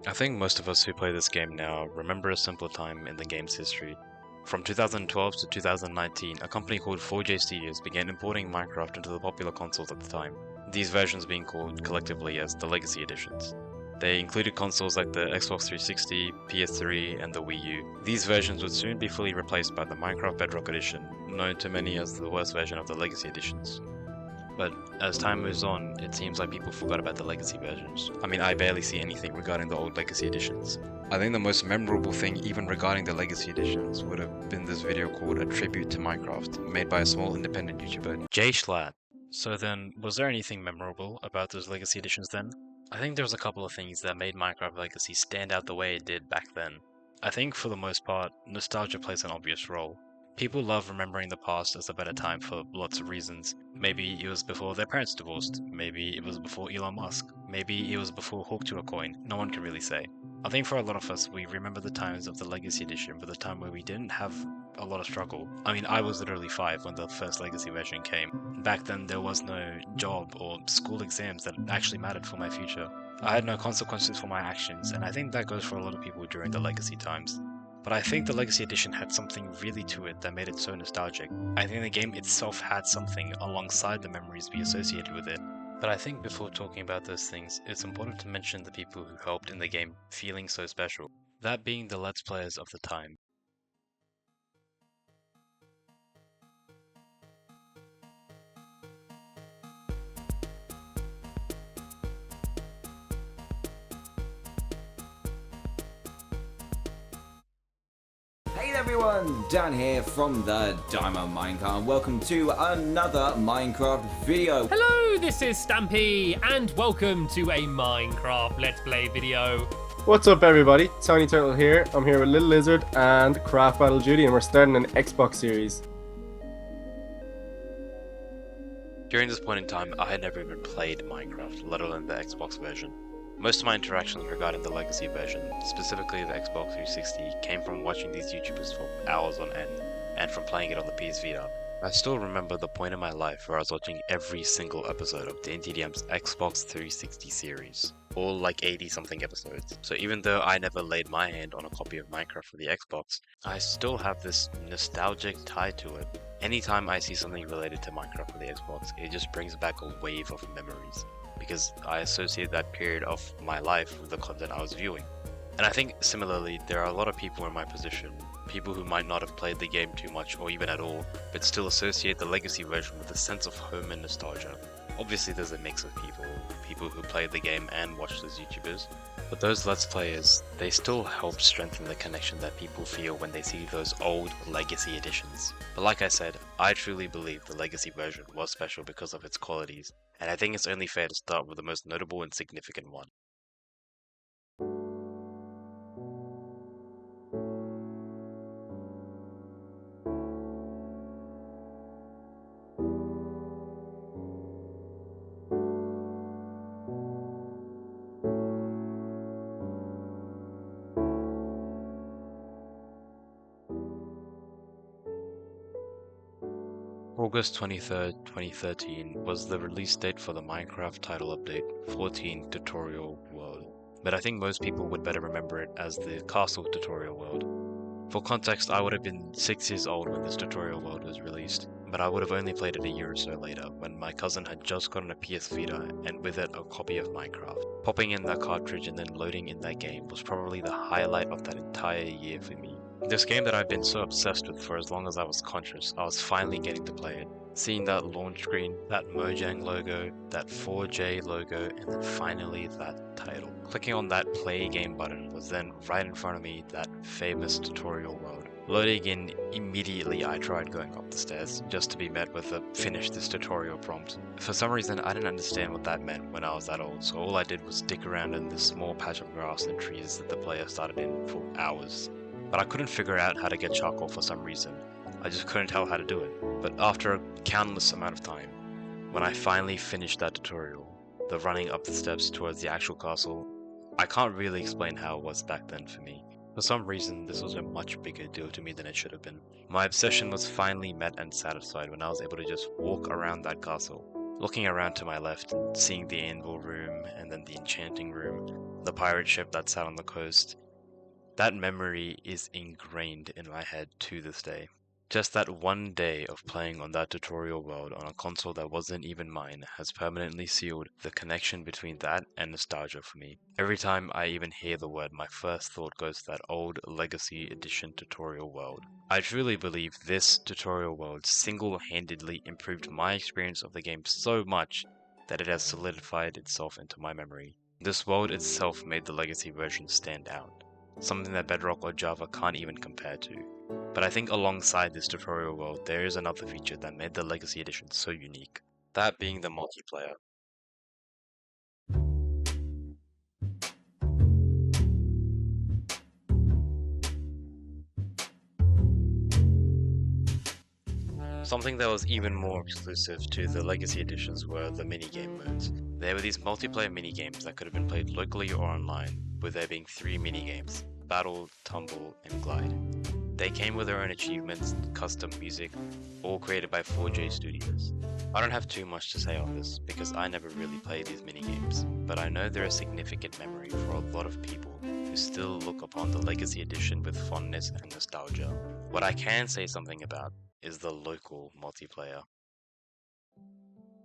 I think most of us who play this game now remember a simpler time in the game's history. From 2012 to 2019, a company called 4J Studios began importing Minecraft into the popular consoles at the time, these versions being called collectively as the Legacy Editions. They included consoles like the Xbox 360, PS3, and the Wii U. These versions would soon be fully replaced by the Minecraft Bedrock Edition, known to many as the worst version of the Legacy Editions. But as time moves on, it seems like people forgot about the legacy versions. I mean, I barely see anything regarding the old legacy editions. I think the most memorable thing even regarding the legacy editions would have been this video called A Tribute to Minecraft, made by a small independent YouTuber, Jay Schlatt. So then, was there anything memorable about those legacy editions then? I think there was a couple of things that made Minecraft Legacy stand out the way it did back then. I think for the most part, nostalgia plays an obvious role. People love remembering the past as a better time for lots of reasons. Maybe it was before their parents divorced, maybe it was before Elon Musk, maybe it was before Hawk to a coin, no one can really say. I think for a lot of us, we remember the times of the Legacy Edition for the time where we didn't have a lot of struggle. I mean, I was literally 5 when the first Legacy version came. Back then, there was no job or school exams that actually mattered for my future. I had no consequences for my actions, and I think that goes for a lot of people during the Legacy times. But I think the Legacy Edition had something really to it that made it so nostalgic. I think the game itself had something alongside the memories we associated with it. But I think before talking about those things, it's important to mention the people who helped in the game feeling so special. That being the Let's Players of the time. Hey everyone, Dan here from the Diamond Minecraft, and welcome to another Minecraft video. Hello, this is Stampy, and welcome to a Minecraft Let's Play video. What's up everybody, Tiny Turtle here. I'm here with Little Lizard and Craft Battle Judy, and we're starting an Xbox series. During this point in time, I had never even played Minecraft, let alone the Xbox version. Most of my interactions regarding the Legacy version, specifically the Xbox 360, came from watching these YouTubers for hours on end, and from playing it on the PS Vita. I still remember the point in my life where I was watching every single episode of DNTDM's Xbox 360 series, all like 80 something episodes. So even though I never laid my hand on a copy of Minecraft for the Xbox, I still have this nostalgic tie to it. Anytime I see something related to Minecraft for the Xbox, it just brings back a wave of memories, because I associate that period of my life with the content I was viewing. And I think similarly, there are a lot of people in my position, people who might not have played the game too much or even at all, but still associate the Legacy version with a sense of home and nostalgia. Obviously there's a mix of people who played the game and watched those YouTubers, but those Let's Players, they still help strengthen the connection that people feel when they see those old Legacy editions. But like I said, I truly believe the Legacy version was special because of its qualities, and I think it's only fair to start with the most notable and significant one. August 23rd, 2013 was the release date for the Minecraft title update 14 Tutorial World, but I think most people would better remember it as the Castle Tutorial World. For context, I would have been 6 years old when this tutorial world was released, but I would have only played it a year or so later when my cousin had just gotten a PS Vita and with it a copy of Minecraft. Popping in that cartridge and then loading in that game was probably the highlight of that entire year for me. This game that I've been so obsessed with for as long as I was conscious, I was finally getting to play it. Seeing that launch screen, that Mojang logo, that 4J logo, and then finally that title. Clicking on that play game button was then right in front of me that famous tutorial world. Loading in, immediately I tried going up the stairs, just to be met with a finish this tutorial prompt. For some reason I didn't understand what that meant when I was that old, so all I did was stick around in this small patch of grass and trees that the player started in for hours. But I couldn't figure out how to get charcoal for some reason. I just couldn't tell how to do it. But after a countless amount of time, when I finally finished that tutorial, the running up the steps towards the actual castle, I can't really explain how it was back then for me. For some reason, this was a much bigger deal to me than it should have been. My obsession was finally met and satisfied when I was able to just walk around that castle. Looking around to my left and seeing the anvil room and then the enchanting room, the pirate ship that sat on the coast. That memory is ingrained in my head to this day. Just that one day of playing on that tutorial world on a console that wasn't even mine has permanently sealed the connection between that and nostalgia for me. Every time I even hear the word, my first thought goes to that old Legacy Edition tutorial world. I truly believe this tutorial world single-handedly improved my experience of the game so much that it has solidified itself into my memory. This world itself made the Legacy version stand out, something that Bedrock or Java can't even compare to. But I think alongside this tutorial world, there is another feature that made the Legacy Edition so unique, that being the multiplayer. Something that was even more exclusive to the Legacy Editions were the minigame modes. There were these multiplayer minigames that could have been played locally or online, with there being 3 minigames: Battle, Tumble, and Glide. They came with their own achievements, custom music, all created by 4J Studios. I don't have too much to say on this, because I never really played these minigames, but I know they're a significant memory for a lot of people who still look upon the Legacy Edition with fondness and nostalgia. What I can say something about is the local multiplayer.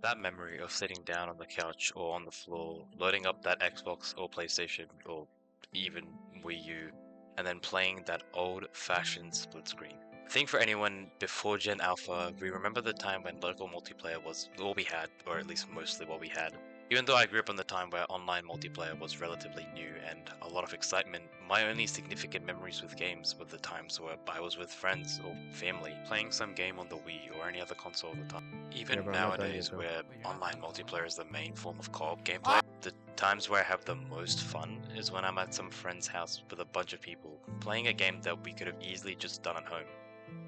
That memory of sitting down on the couch or on the floor, loading up that Xbox or PlayStation or even Wii U, and then playing that old-fashioned split screen. I think for anyone before Gen Alpha, we remember the time when local multiplayer was all we had, or at least mostly what we had. Even though I grew up in the time where online multiplayer was relatively new and a lot of excitement, my only significant memories with games were the times where I was with friends or family, playing some game on the Wii or any other console at the time. Even nowadays, where online multiplayer is the main form of co-op gameplay, the times where I have the most fun is when I'm at some friend's house with a bunch of people, playing a game that we could have easily just done at home.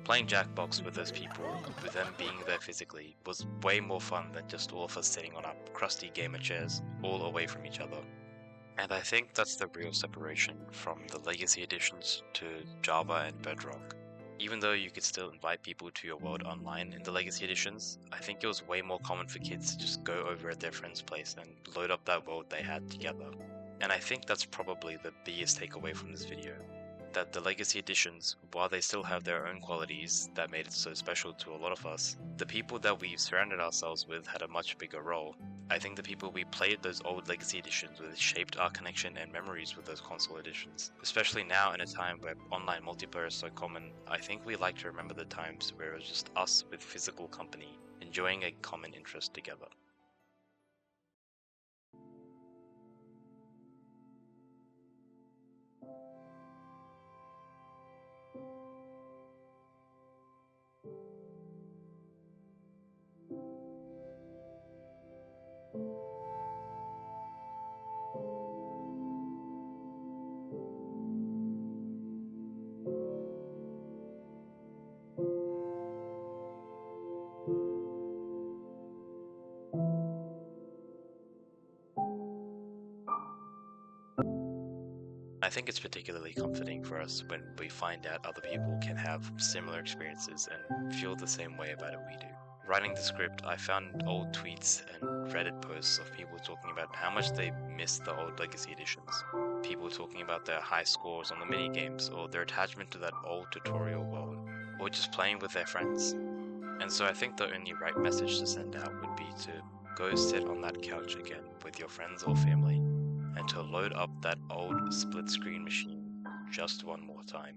Playing Jackbox with those people, with them being there physically, was way more fun than just all of us sitting on our crusty gamer chairs, all away from each other. And I think that's the real separation from the Legacy Editions to Java and Bedrock. Even though you could still invite people to your world online in the Legacy Editions, I think it was way more common for kids to just go over at their friend's place and load up that world they had together. And I think that's probably the biggest takeaway from this video. That the Legacy Editions, while they still have their own qualities that made it so special to a lot of us, the people that we've surrounded ourselves with had a much bigger role. I think the people we played those old Legacy Editions with shaped our connection and memories with those console editions. Especially now in a time where online multiplayer is so common, I think we like to remember the times where it was just us with physical company, enjoying a common interest together. I think it's particularly comforting for us when we find out other people can have similar experiences and feel the same way about it we do. Writing the script, I found old tweets and Reddit posts of people talking about how much they miss the old Legacy Editions. People talking about their high scores on the minigames, or their attachment to that old tutorial world, or just playing with their friends. And so I think the only right message to send out would be to go sit on that couch again with your friends or family, and to load up that old split screen machine just one more time.